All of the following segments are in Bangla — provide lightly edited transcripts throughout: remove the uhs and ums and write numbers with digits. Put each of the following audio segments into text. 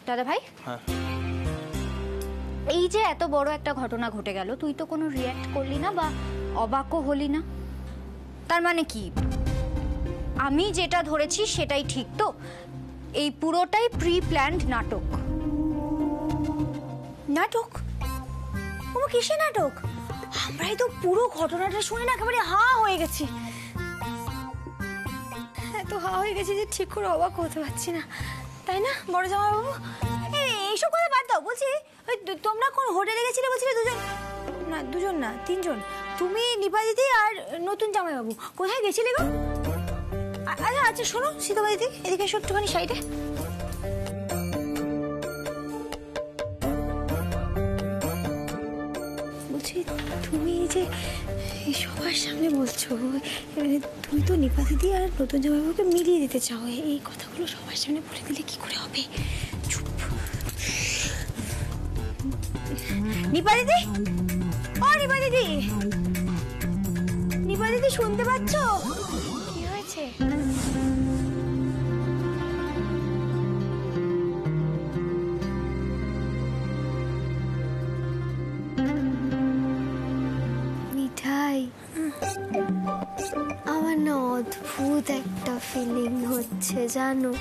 দাদা ভাই, হ্যাঁ, এই যে এত বড় একটা ঘটনা ঘটে গেল, তুই তো কোনো রিয়্যাক্ট করলি না বা অবাকও হলি না। তার মানে কি, আমি যেটা ধরেছি সেটাই ঠিক তো? এই পুরোটাই প্রি প্ল্যান্ড নাটক। নাটক? ও কিসে নাটক? আমরাই তো পুরো ঘটনাটা শুনে না একেবারে হা হয়ে গেছি। এত হা হয়ে গেছি যে ঠিক করে অবাক হতে পারছি না, তাই না বড় জামাইবাবু? এইসব কথা বাদ দাও। বলছি ওই তোমরা কোন হোটেলে গেছিলে বলছিলে? দুজন না 3 জন। তুমি, নিপা দিদি আর নতুন জামাইবাবু। কোথায় গেছিলে গো? আচ্ছা আচ্ছা শোনো সীতাবা দিদি, এদিকে এসো একটুখানি সাইডে। বলছি তুমি যে সবার সামনে বলছো, তুমি তো নিপা দিদি আর নতুন জামাইবাবুকে মিলিয়ে দিতে চাও, এই কথাগুলো সবার সামনে বলে দিলে কি করে হবে? চুপ। নিপা দিদি, ও নিপা দিদি, নিপা দিদি শুনতে পাচ্ছ? কি হয়েছে? মিঠাই, আমার না অদ্ভুত একটা ফিলিং হচ্ছে জানো।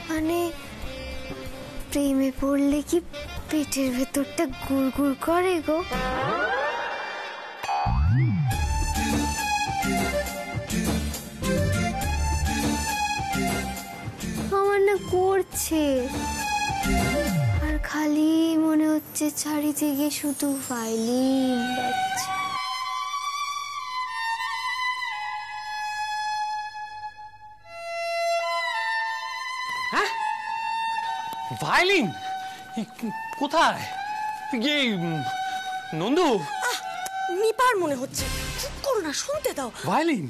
মানে প্রেমে পড়লে কি পেটের ভেতরটা গুড়গুড় করে গো। আমার না করছে, আর খালি মনে হচ্ছে চারিদিকে শুধু ভায়োলিন বাজছে। হ্যাঁ, ভায়োলিন কোথায়? নন্দু, নিপার মনে হচ্ছে। চুপ করো না, শুনতে দাও। ভায়োলিন?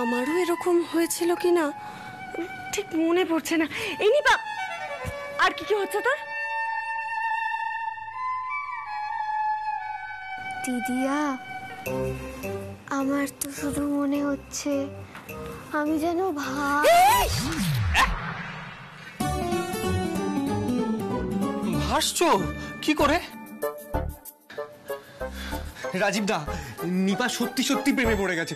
আমারও এরকম হয়েছিল কিনা ঠিক মনে পড়ছে না। এই নিপা, আর কি কি হচ্ছে তোর? দিদিয়া, আমার তো শুধু মনে হচ্ছে আমি যেন ভাসছো কি করে? রাজীব দা, নিপা সত্যি সত্যি প্রেমে পড়ে গেছে,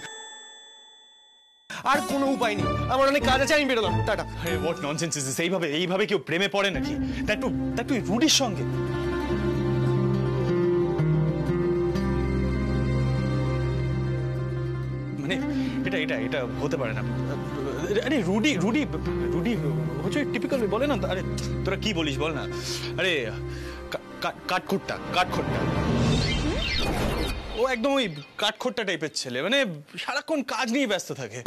আর কোনো উপায় নেই। আমার অনেক কাজ আছে, আমি বেরোলাম, টাটা। আরে হোয়াট ননসেন্স ইজ দিস? এইভাবে কেউ প্রেমে পড়ে নাকি? দ্যাট টু রুডির সঙ্গে। মানে এটা হতে পারে না। আরে রুডি হচ্ছে টিপিক্যাল বলে না। আরে তোরা কি বলিস বল না। আরে কাঠখোট্টা ও একদম ওই কাঠখোট্টা টাইপের ছেলে, মানে সারাক্ষণ কাজ নিয়ে ব্যস্ত থাকে।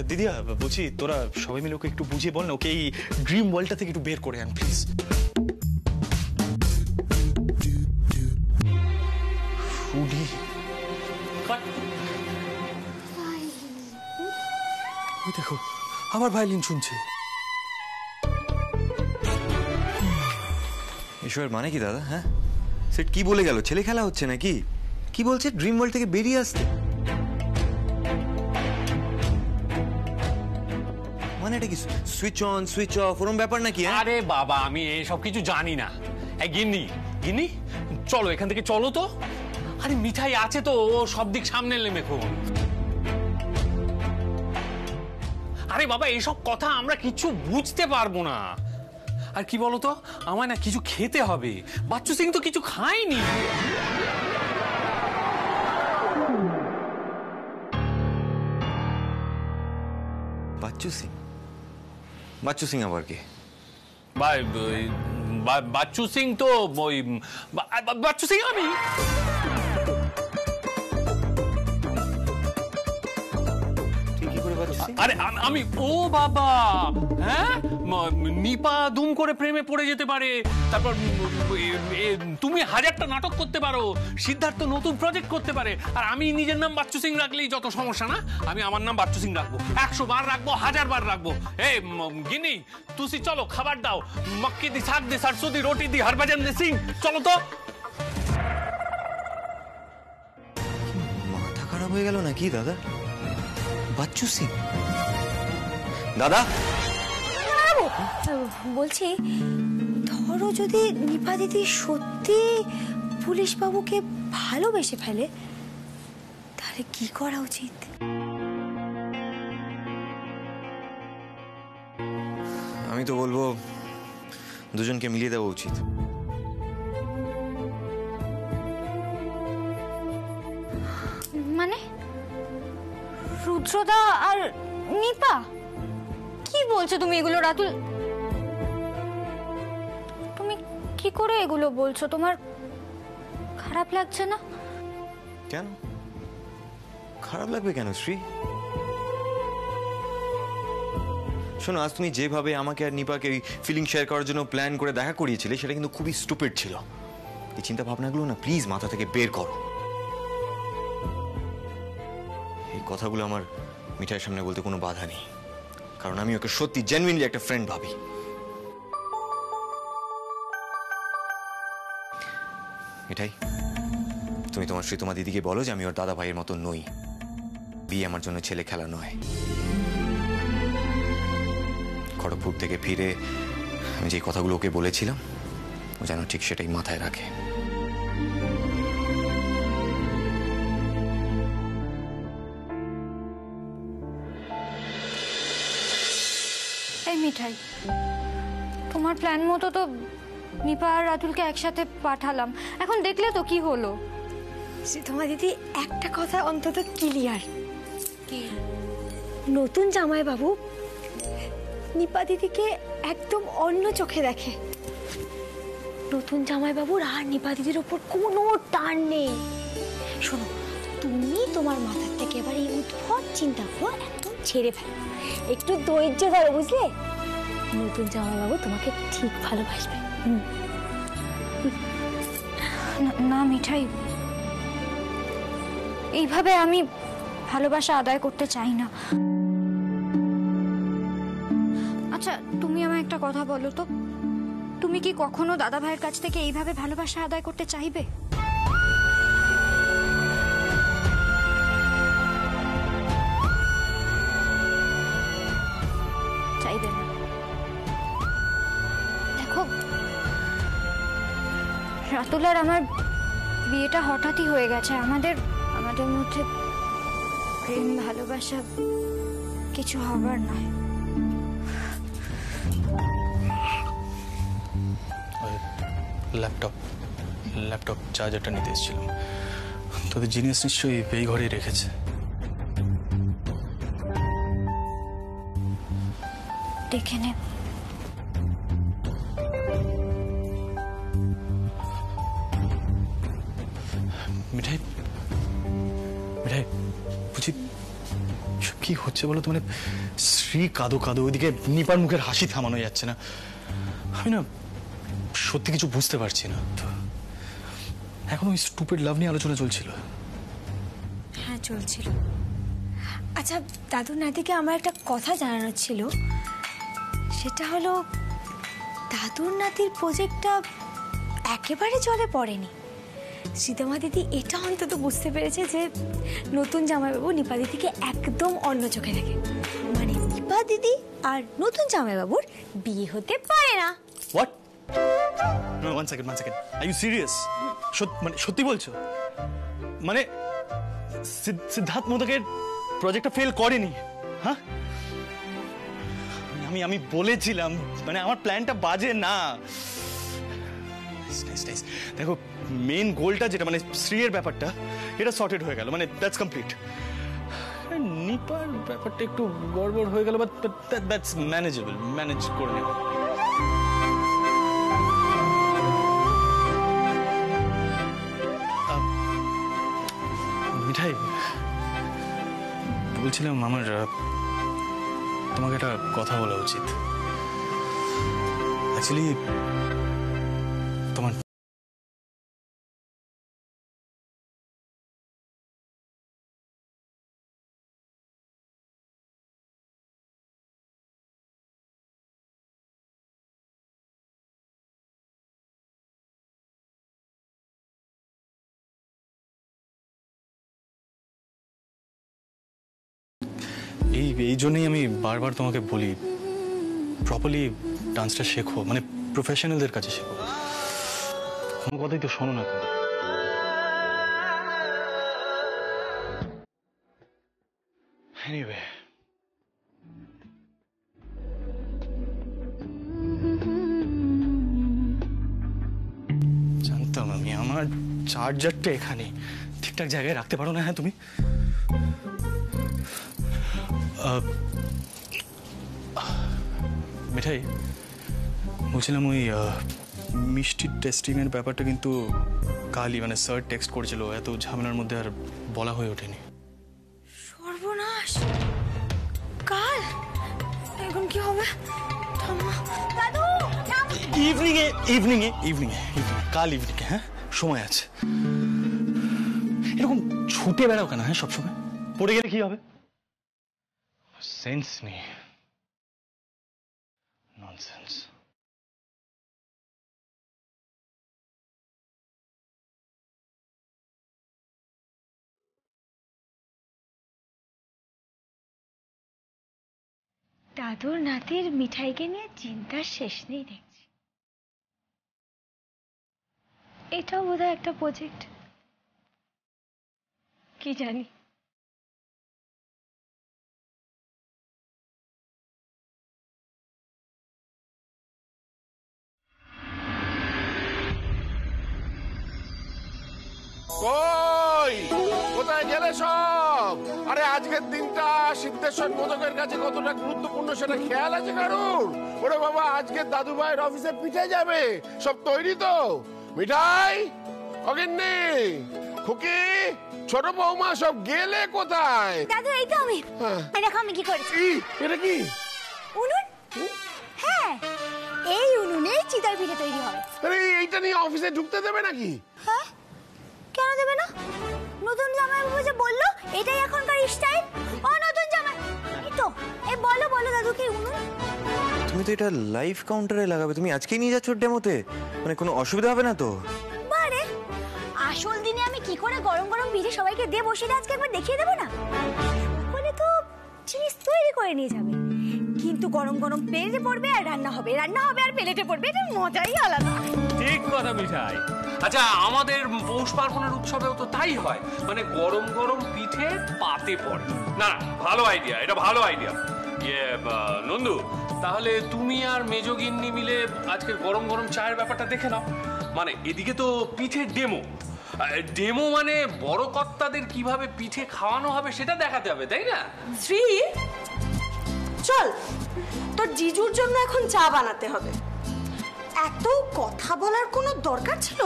দিদিয়া, বলছি তোরা সবাই মিলে ওকে একটু বুঝিয়ে বল না, ওকে এই ড্রিম ওয়ার্ল্ডটা থেকে একটু বের করে আন প্লিজ। দেখো আবার ভায়োলিন শুনছে। এসবের মানে কি দাদা? হ্যাঁ, সেট কি বলে গেল? ছেলে খেলা হচ্ছে নাকি? কি বলছে? ড্রিম ওয়ার্ল্ড থেকে বেরিয়ে আসতে? মানে এটা কি সুইচ অন সুইচ অফ ওরম ব্যাপার নাকি? আরে বাবা, আমি এসব কিছু জানি না। গিন্নি চলো এখান থেকে, চলো তো। আরে মিঠাই আছে তো, ও সব দিক সামনে নেমেখো। আরে বাবা, এইসব কথা আমরা কিছু বুঝতে পারবো না। আর কি বলতো, আমায় না কিছু খেতে হবে। বাচ্চু সিং তো কিছু খায়নি। বাচ্চু সিং আবার কে? বাচ্চু সিং তো ওই বাচ্চু সিং আমি। তুই কি করে আরে আমি ও বাবা, হ্যাঁ নিপা দুম করে প্রেমে পড়ে যেতে পারে, তারপর তুমি 1000টা নাটক করতে পারো, সিদ্ধার্থ নতুন প্রজেক্ট করতে পারে, আর আমি নিজের নাম বাচ্চু সিং রাখলেই যত সমস্যা না? আমি আমার নাম বাচ্চু সিং রাখবো, 100 বার রাখবো, 1000 বার রাখবো। এই গিনি তুসি চলো খাবার দাও, মক্কি দি শাক দি সরসো দি রুটি দি হরভজন দি সিং, চলো তো। মাথা খারাপ হয়ে গেল নাকি দাদা? বাচ্চু সিং দাদা, বলছি ধরো যদি নিপা দিদি সত্যি পুলিশ বাবুকে ভালোবেসে ফেলে, তাহলে কি করা উচিত? আমি তো বলবো দুজনকে মিলিয়ে দেওয়া উচিত। মানে রুদ্রদা আর নিপা? কি বলছো তুমি এগুলো রাতুল? তুমি কি করে এগুলো বলছো? তোমার খারাপ লাগছে না? কেন খারাপ লাগবে কেন শ্রী? শোনো, আজ তুমি যেভাবে আমাকে আর নিপাকে ফিলিং শেয়ার করার জন্য প্ল্যান করে দেখা করিয়েছিলে, সেটা কিন্তু খুবই স্টুপিড ছিল। এই চিন্তা ভাবনাগুলো না প্লিজ মাথা থেকে বের করো। এই কথাগুলো আমার মিঠাইয়ের সামনে বলতে কোনো বাধা নেই, কারণ আমি ওকে সত্যি জেনুইনলি একটা ফ্রেন্ড ভাবি। মিঠাই, তুমি তোমার শ্রীতমা দিদিকে বলো যে আমি ওর দাদা ভাইয়ের মতো নই, বিয়ে আমার জন্য ছেলে খেলা নয়। খড়গপুর থেকে ফিরে আমি যে কথাগুলো ওকে বলেছিলাম, ও যেন ঠিক সেটাই মাথায় রাখে। এই মিঠাই, তোমার প্ল্যান মতো তো নিপা আর রাতুলকে একসাথে পাঠালাম, এখন দেখলে তো কি হলো। তোমার দিদি একটা কথা অন্তত ক্লিয়ার, নতুন জামাইবাবু নিপা দিদিকে একদম অন্য চোখে দেখে। নতুন জামাইবাবুর আর নিপা দিদির ওপর কোনো টান নেই। শোনো, তুমি তোমার মাথার থেকে এবার এই উদ্ভট চিন্তাগুলো একদম ছেড়ে ফেলো, একটু ধৈর্য ধরো, বুঝলে? নতুন জামাইবাবু তোমাকে ঠিক ভালোবাসবে। না মিঠাই, এইভাবে আমি ভালোবাসা আদায় করতে চাই না। আচ্ছা তুমি আমায় একটা কথা বলো তো, তুমি কি কখনো দাদা ভাইয়ের কাছ থেকে এইভাবে ভালোবাসা আদায় করতে চাইবে? চাইবে না? দেখো, রাতুল আর আমার বিয়েটা হঠাৎই হয়ে গেছে। আমাদের মধ্যে প্রেম ভালোবাসা কিছু হবার নয়। ল্যাপটপ চার্জারটা নিতে এসেছিলাম, তোদের জিনিস নিশ্চয়ই এই ঘরেই রেখেছে। দেখে নে। মিঠাই মিঠাই, বুঝি কি হচ্ছে বলো তো? মানে শ্রী কাঁদো কাঁদো, ওইদিকে নিপার মুখের হাসি থামানো যাচ্ছে না। আমি না সত্যি কিছু বুঝতে পারছি না। তো এখন ওই স্টুপিড লাভ নিয়ে আলোচনা চলছিল। হ্যাঁ চলছিল। আচ্ছা দাদু নাতিকে আমার একটা কথা জানানোর ছিল, সেটা হলো দাদুর নাতির প্রজেক্টটা একেবারে জলে পড়েনি। সীতামা দিদি এটা অন্তত বুঝতে পেরেছে যে নতুন জামাইবাবু নিপা দিদিকে একদম অন্য চোখে দেখে, মানে নিপা দিদি আর নতুন জামাইবাবুর বিয়ে হতে পারে না। What? One second, are you serious? মানে সত্যি বলছো? মানে সিদ্ধার্থ মোদকের প্রজেক্টটা ফেল করেনি? হ্যাঁ, আমি বলেছিলাম, মানে আমার প্ল্যানটা বাজে না। দেখো, মেন গোলটা যেটা মানে শ্রীয়ের ব্যাপারটা, এটা সর্টেড হয়ে গেল, মানে দ্যাটস কমপ্লিট। নিপার ব্যাপারটা একটু গড়বড় হয়ে গেল, বাট দ্যাটস ম্যানেজেবল, ম্যানেজ করে নেব। মিঠাই, বলছিলাম আমার তোমাকে একটা কথা বলা উচিত। অ্যাকচুয়ালি তোমার এই জন্যই আমি বারবার তোমাকে বলি প্রপারলি ডান্সটা শেখো, মানে প্রফেশনালদের কাছে শেখো। কোনো কথাই তো শোনো না তুমি। এনিওয়ে, জানতাম আমি আমার চার্জারটা এখানে ঠিকঠাক জায়গায় রাখতে পারো না। হ্যাঁ তুমি মিঠাই, বলছিলাম ওই মিষ্টির টেস্টিংয়ের ব্যাপারটা কিন্তু কালই মানে স্যার টেক্সট করেছিল, এত ঝামেলার মধ্যে আর বলা হয়ে ওঠেনি। সর্বনাশ, কাল এখন কি হবে? দাদু ইভিনিংয়ে কাল ইভিনিংয়ে, হ্যাঁ সময় আছে। এরকম ছুটে বেড়াও কেন? হ্যাঁ সবসময় পড়ে গেলে কি হবে? সেন্স নেই, ননসেন্স। দাদুর নাতির মিঠাইকে নিয়ে চিন্তার শেষ নেই দেখছি। এটাও বোধহয় একটা প্রজেক্ট, কি জানি। কই কোথায় গেলে সব? আরে আজকের দিনটা সিদ্ধেশ্বর মোদকের কাছে কতটা গুরুত্বপূর্ণ সেটা খেয়াল আছে কারুর? ওরে বাবা, আজকে দাদু ভাইয়ের অফিসে পিঠে যাবে, সব তৈরি তো? মিঠাই, অগিন্নি, খুকি, ছোট বৌমা সব গেলে কোথায়? দাদু এই তো আমি। এই দেখো আমি কি করেছি। এটা কি উনুন? হ্যাঁ, এই উনুনেই চিতই পিঠে তৈরি হবে। আরে এইটা নিয়ে অফিসে ঢুকতে দেবে নাকি? হ্যাঁ, কেন দেবে না? নতুন জামাইবাবু যে বললো এটাই এখনকার স্টাইল। ও নতুন জামাই, এই তো এই বলো দাদু কি উনুন? তুমি তো এটা লাইভ কাউন্টারে লাগাবে, তুমি আজকেই নিয়ে যাচ্ছ ডেমোতে, মানে কোনো অসুবিধা হবে না তো? বারে, আসল দিনে আমি কি করে গরম গরম পিঠে সবাইকে দিয়ে বসিয়ে আজকে একবার দেখিয়ে দেবো না? বলে তো জিনিস তৈরি করে নিয়ে যাবে, কিন্তু গরম গরম প্লেটে পড়বে আর রান্না হবে আর প্লেটে পড়বে, এটা মজাই আলাদা। ঠিক কথা মিঠাই। আচ্ছা, আমাদের পৌষ পার্বণের উৎসবেও তো তাই হয়, মানে গরম গরম পিঠে পাতে পড়ে। না, ভালো আইডিয়া, এটা ভালো আইডিয়া। নন্দু, তাহলে তুমি আর মেজগিন্নি মিলে আজকে গরম গরম চায়ের ব্যাপারটা দেখে নাও। মানে এদিকে তো পিঠের ডেমো মানে বড় কর্তাদের কিভাবে পিঠে খাওয়ানো হবে সেটা দেখাতে হবে, তাই না? শ্রী, চল, তোর জিজুর জন্য এখন চা বানাতে হবে। এত কথা বলার কোনো দরকার ছিল?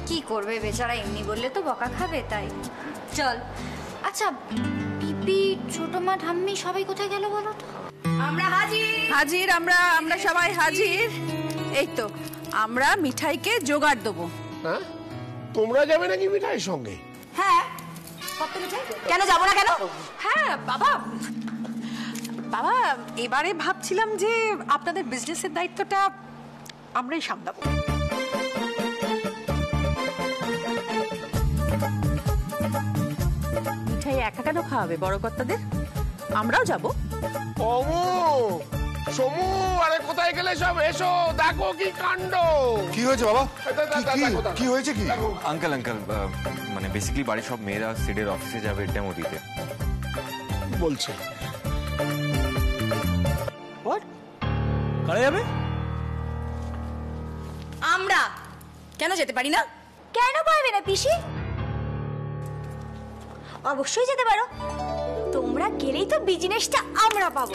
কি করবে বেচারা, এমনি বললে তো বকা খাবে, তাই চল। আচ্ছা পিপি, ছোট মা, ঠাম্মি সবাই কোথায় গেল বলো তো? আমরা হাজির, আমরা সবাই হাজির। এই তো আমরা মিঠাইকে জোগাড় দেবো। হ্যাঁ, তোমরা যাবে নাকি মিঠাইয়ের সঙ্গে? হ্যাঁ, কেন যাবো না? কেন? হ্যাঁ বাবা, এবারে ভাবছিলাম যে আপনাদের বিজনেসের দায়িত্বটা আমরাই সামলাবো। মিঠাই একা কেন খাওয়াবে বড় কর্তাদের? আমরাও যাবো। ওমু, সমু, আরে কোথায় গেলে সব? এসো, দেখো কি কাণ্ড। কি হয়েছে বাবা? কি হয়েছে? কি আঙ্কেল মানে বেসিক্যালি বাড়ির সব মেয়েরা সিডের অফিসে যাবে ডেমো দিতে বলছে। কারা যাবে? আমরা কেন যেতে পারি না? কেন পারবে না পিসি? অবশ্যই যেতে পারো, তোমরা গেলেই তো বিজনেসটা আমরা পাবো।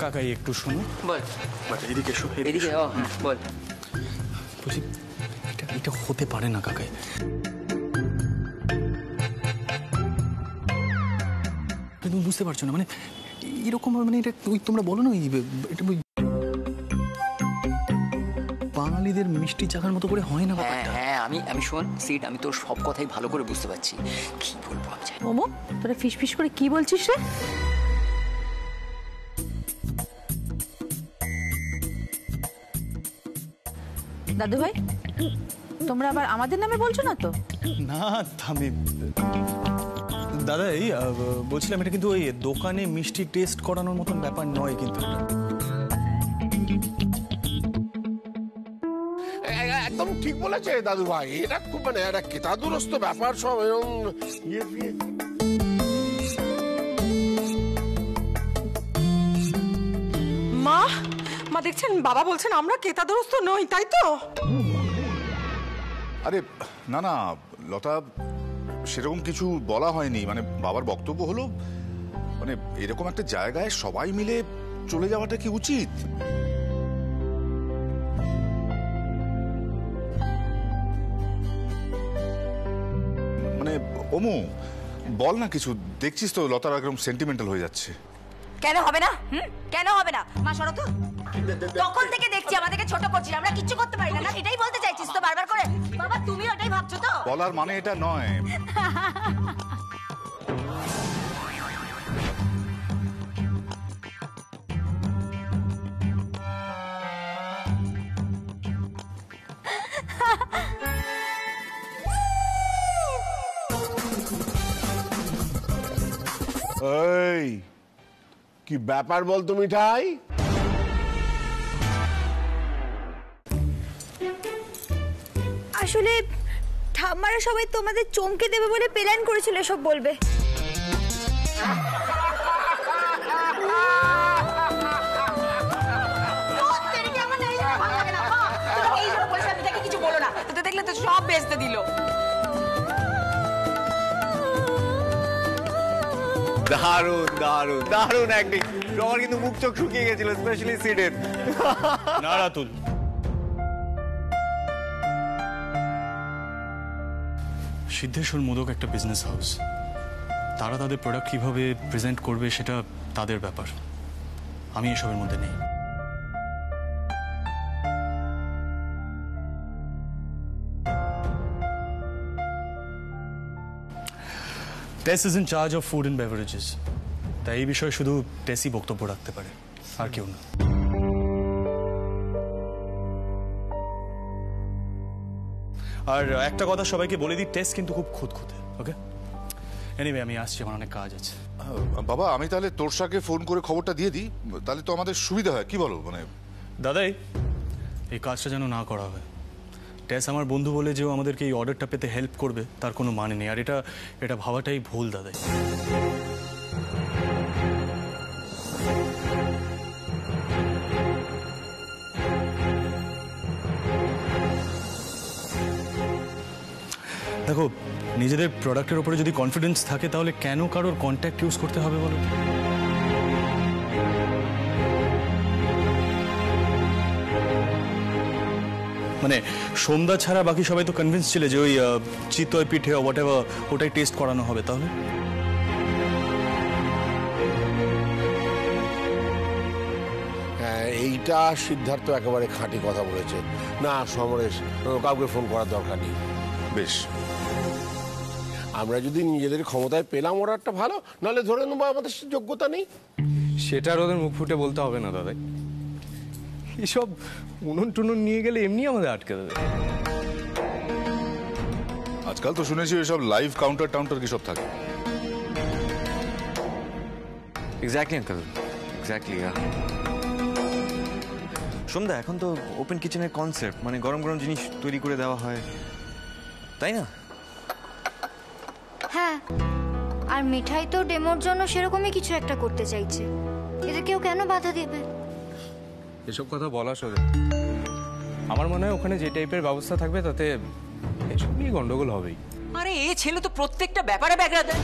কাকাই একটু শোনো। বল। এদিকে এসো, এদিকে বল। বলছি এটা হতে পারে না কাকাই। তুমি বুঝতে পারছো না, মানে এরকম মানে এটা ওই তোমরা বলো না ওই এটা ওই বাঙালিদের মিষ্টি চাখার মতো করে হয় না ব্যাপারটা। হ্যাঁ আমি শোন সিট, আমি তোর সব কথাই ভালো করে বুঝতে পারছি, কি বলবো আমি জানি। ওমো তোরা ফিস করে কি বলছিস রে? দাদু ভাই, তোমরা আবার আমাদের নামে বলছো না তো? না আমি দাদা এই বলছিলাম এটা কিন্তু ওই দোকানে মিষ্টি টেস্ট করানোর মতন ব্যাপার নয় কিন্তু। একদম ঠিক বলেছে দাদু ভাই, এটা খুব মানে একটা কেতাদুরস্ত ব্যাপার সব এরকম মা দেখছেন বাবা বলছেন আমরা কেতাদুরস্ত নই, তাই তো? আরে না না লতা, সেরকম কিছু বলা হয়নি, মানে বাবার বক্তব্য হলো মানে এরকম একটা জায়গায় সবাই মিলে চলে যাওয়াটা কি উচিত? মানে ওমু বল না কিছু, দেখছিস তো লতার একদম সেন্টিমেন্টাল হয়ে যাচ্ছে। কেন হবে না? কেন হবে না? মা সরো তো, তখন থেকে দেখছি আমাদেরকে ছোট করছিস, আমরা কিচ্ছু করতে পারি না, এটাই বলতে চাইছিস তো বারবার করে? বাবা তুমি ওটাই ভাবছো তো? বলার মানে এটা নয়। এই কি ব্যাপার বলতো মিঠাই? আসলে ঠাম্মারা সবাই তোমাদের চমকে দেবে বলে প্ল্যান করেছিল এসব বলবে। কিছু বলো না, তো দেখলে তো সব বেচতে দিল। দারুণ দারুণ দারুণ অ্যাক্টিং। আমার কিন্তু মুখ চোখ শুকিয়ে গেছিল, স্পেশালি সিডের। না রাতুল, সিদ্ধেশ্বর মোদক একটা বিজনেস হাউস, তারা তাদের প্রোডাক্ট কিভাবে প্রেজেন্ট করবে সেটা তাদের ব্যাপার, আমি এসবের মধ্যে নেই। Tess is in charge of food and beverages, তাই এই বিষয়ে শুধু টেসই বক্তব্য রাখতে পারে, আর কেউ না। আর একটা কথা সবাইকে বলে দিই, টেস্ট কিন্তু খুব খুঁতখুঁতে, ওকে? এনিওয়ে আমি আসছি, আমার অনেক কাজ আছে। বাবা আমি তাহলে তোরসাকে ফোন করে খবরটা দিয়ে দিই, তাহলে তো আমাদের সুবিধা হয়, কি বলো? মানে দাদাই এই কাজটা যেন না করা হয়। টেস আমার বন্ধু বলে যে ও আমাদেরকে এই অর্ডারটা পেতে হেল্প করবে তার কোনো মানে নেই, আর এটা ভাবাটাই ভুল দাদাই। দেখো, নিজেদের প্রোডাক্টের উপরে যদি কনফিডেন্স থাকে তাহলে কেন কারোর কন্ট্যাক্ট ইউজ করতে হবে বলো? মানে সোমদা ছাড়া বাকি সবাই তো কনভিন্স ছিল যে ওই চিতই পিঠে হোয়াট এভার ওটাই টেস্ট করানো হবে, তাহলে এইটা সিদ্ধার্থ একেবারে খাঁটি কথা বলেছে। না সমরেশ, কাউকে ফোন করার দরকার নেই। বেশ, আমরা যদি নিজেদের ক্ষমতায় পেলাম অর্ডারটা ভালো, নাহলে ধরে নেবো আমাদের যোগ্যতা নেই। সেটার ওদের মুখ ফুটে বলতে হবে না দাদা, এসব উনুন টুনুন নিয়ে গেলে এমনি আমাদের আটকে দেবে। আজকাল তো শুনেছি এসব লাইভ কাউন্টার টাউন্টার কি সব থাকে। Exactly uncle, exactly. সোমদা, এখন তো ওপেন কিচেনের কনসেপ্ট, মানে গরম গরম জিনিস তৈরি করে দেওয়া হয়, তাই না? হ্যাঁ, আর মিঠাই তো ডেমোর জন্য সেরকমই কিছু একটা করতে চাইছে, এতে কেউ কেন বাধা দেবে? এসব কথা বলা সোজা, আমার মনে হয় ওখানে যে টাইপের ব্যবস্থা থাকবে তাতে এসব নিয়ে গন্ডগোল হবেই। আরে এ ছেলে তো প্রত্যেকটা ব্যাপারে ব্যাগরা দেয়।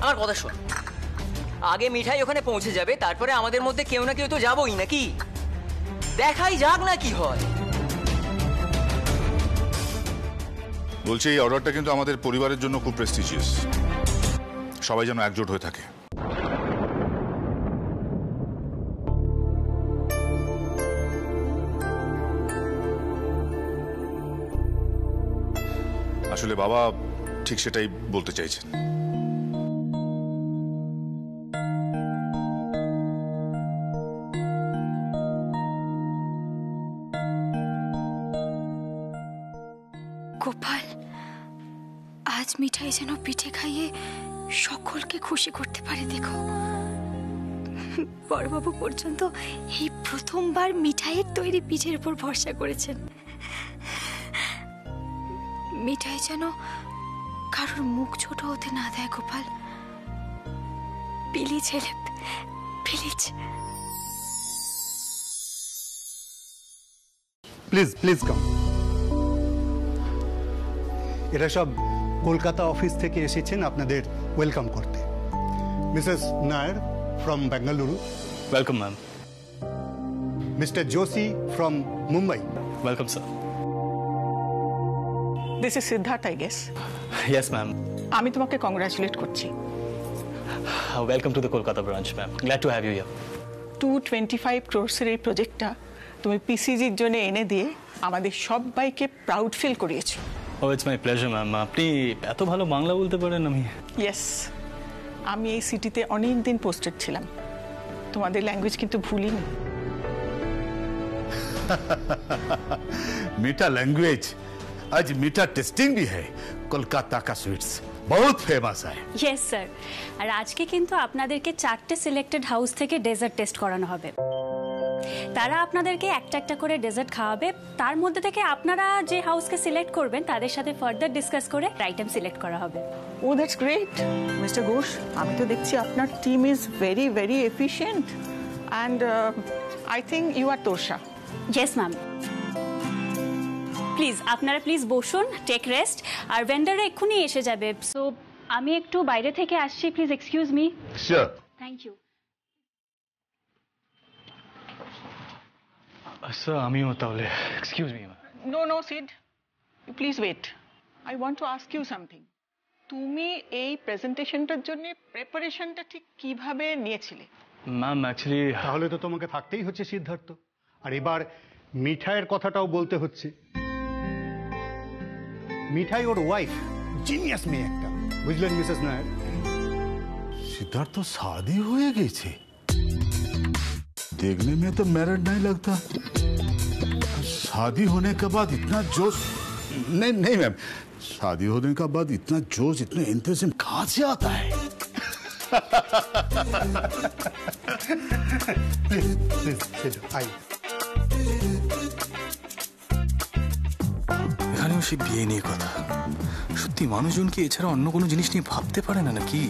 আমার কথা শোন, আগে মিঠাই ওখানে পৌঁছে যাবে, তারপরে আমাদের মধ্যে কেউ না কেউ তো যাবোই নাকি, দেখাই যাক না কি হয়। বলছি এই অর্ডারটা কিন্তু আমাদের পরিবারের জন্য খুব প্রেস্টিজিয়াস, সবাই যেন একজোট হয়ে থাকে। আসলে বাবা ঠিক সেটাই বলতে চাইছেন। গোপাল, আজ মিঠাই যেন পিঠে খাইয়ে সকলকে খুশি করতে পারে। দেখো, বড়বাবু পর্যন্ত এই প্রথমবার মিঠাইয়ের তৈরি পিঠের উপর ভরসা করেছেন। মিঠাই যেন কারোর মুখ ছোট হতে না দেয়। Gopal, please help, please. Please please come. এরা সব কলকাতা অফিস থেকে এসেছেন আপনাদের ওয়েলকাম করতে। Mrs Nair from Bengaluru. Welcome ma'am. Mister Joshi from Mumbai. Welcome sir. This is Siddharth, I guess. Yes ma'am. আমি তোমাকে কংগ্রাচুলেট করছি। Welcome to the Kolkata branch ma'am. Glad to have you here. 225 ক্রোর্সের এই প্রজেক্টটা তুমি পিসিজির জন্য এনে দিয়ে আমাদের সবাইকে প্রাউড ফিল করিয়েছো। ও ইটস মাই প্লেজার ম্যাম। আপনি এত ভালো বাংলা বলতে পারেন। ইয়েস, আমি এই সিটিতে অনেক দিন পোস্টেড ছিলাম, তোমাদের ল্যাঙ্গুয়েজ কিন্তু ভুলিনি। मीठा लैंग्वेज आज मीठा टेस्टिंग भी है। कोलकाता का स्वीट्स बहुत फेमस है। Yes sir. আর আজকে কিন্তু আপনাদেরকে 4টে সিলেক্টেড হাউস থেকে ডেজার্ট টেস্ট করানো হবে। তারা আপনাদেরকে একটা একটা করে ডেজার্ট খাওয়াবে। তার মধ্যে থেকে আপনারা যে হাউসকে সিলেক্ট করবেন তাদের সাথে ফার্দার ডিসকাস করে আইটেম সিলেক্ট করা হবে। Oh that's great mister Ghosh. আমি তো দেখছি আপনার team is very very efficient and I think you are তোষা। Yes ma'am. প্লিজ আপনারা প্লিজ বসুন, টেক রেস্ট। আর ভেন্ডাররা এক্ষুনি এসে যাবে। সো আমি একটু বাইরে থেকে আসছি, please excuse me. Sure. Thank you. Sir আমিও তাহলে। Excuse me. No no Sid, please wait. I want to ask you something. তুমি এই প্রেজেন্টেশনটার জন্য প্রিপারেশনটা ঠিক কিভাবে নিয়েছিলে? ম্যাম অ্যাকচুয়ালি তাহলে তো তোমাকে থাকতেই হচ্ছে সিদ্ধার্থ। আর এবার মিঠাইয়ের কথাটাও বলতে হচ্ছে। মিঠাই ওর ওয়াইফ জিনিয়াস মেয়ে একটা, বুঝলেন মিসেস নায়ার? सिद्धार्थ तो शादी हुए गई थी। देखने में तो मैरिड नहीं लगता। शादी होने के बाद इतना जोश नहीं नहीं मैम, शादी होने के बाद इतना जोश इतना इंतजाम कहाँ से आता है? এখানেও সে বিয়ে নিয়ে কথা। সত্যি মানুষজন কি এছাড়া অন্য কোনো জিনিস নিয়ে ভাবতে পারে না নাকি?